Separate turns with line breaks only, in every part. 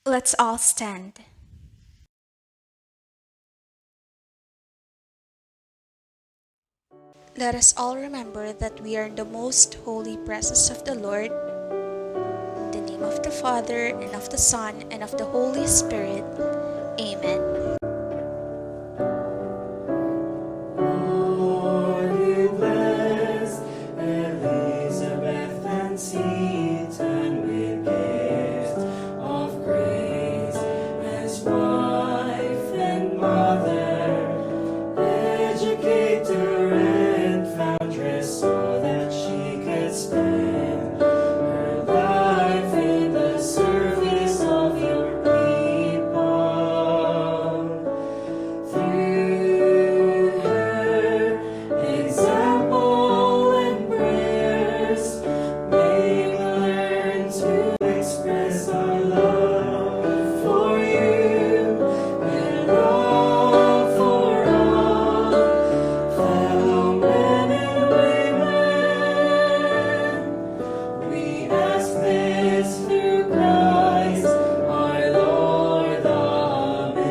Let's all stand. Let us all remember that we are in the most holy presence of the Lord. In the name of the Father, and of the Son, and of the Holy Spirit. Amen.
Lord, you bless Elizabeth and Seton with gifts of grace as wife and mother, educator and foundress, so that she could spend her life in the service of your people. Through her example and prayers, may we learn to express our love for you and love for all fellow men and women. We ask this through Christ our Lord. Amen.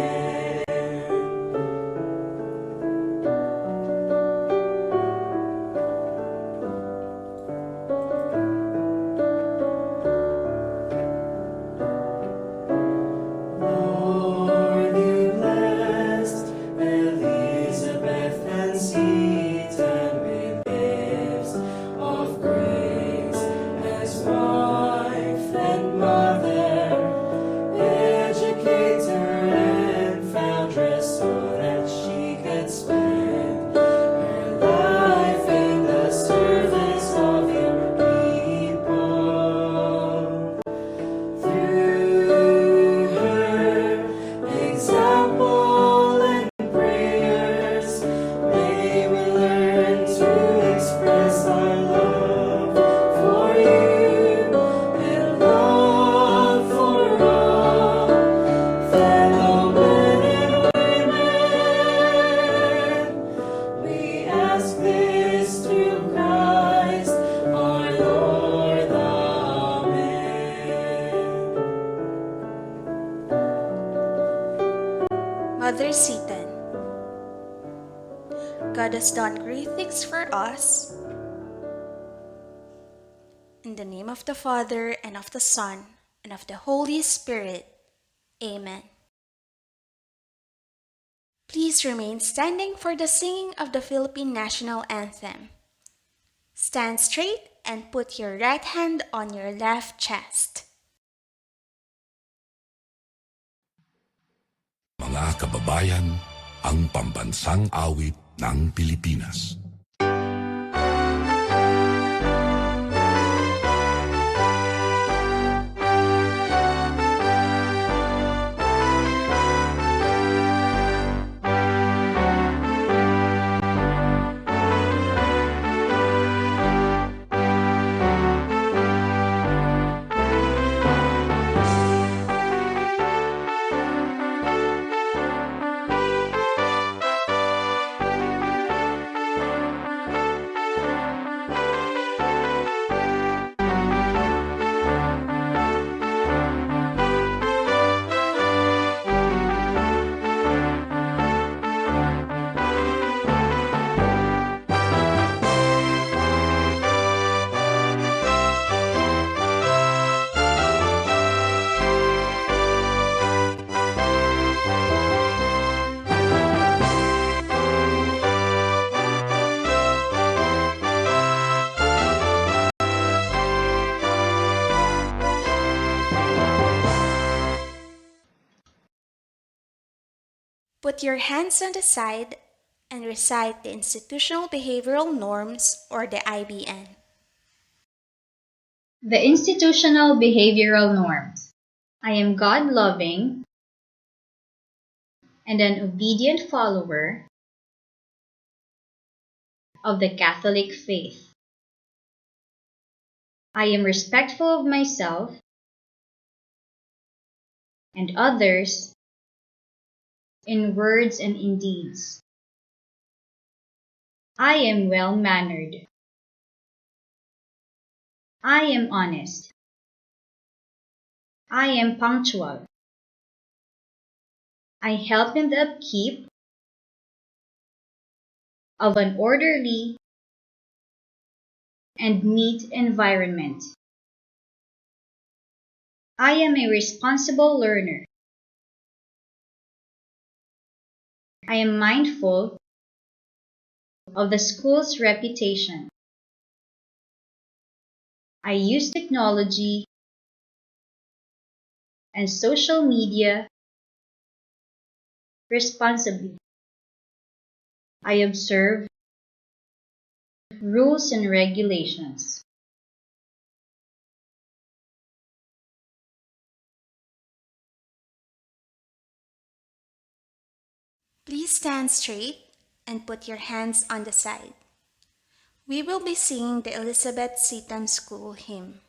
Lord, you blessed Elizabeth and Seton with gifts of grace as wife and mother, educator and foundress, so that she could spend her life in the service of your people. Through her example and prayers, may we learn to express our love for you and love for all fellow men and women. We ask this through Christ our Lord. Amen.
Mother Seton, God has done great things for us. In the name of the Father, and of the Son, and of the Holy Spirit. Amen. Please remain standing for the singing of the Philippine National Anthem. Stand straight and put your right hand on your left chest.
Mga kababayan, ang pambansang awit ng Pilipinas.
Put your hands on the side and recite the Institutional Behavioral Norms, or the IBN.
The institutional behavioral norms. I am God-loving and an obedient follower of the Catholic faith. I am respectful of myself and others in words and in deeds. I am well-mannered. I am honest. I am punctual. I help in the upkeep of an orderly and neat environment. I am a responsible learner. I am mindful of the school's reputation. I use technology and social media responsibly. I observe rules and regulations.
Please stand straight and put your hands on the side. We will be singing the Elizabeth Seton School hymn.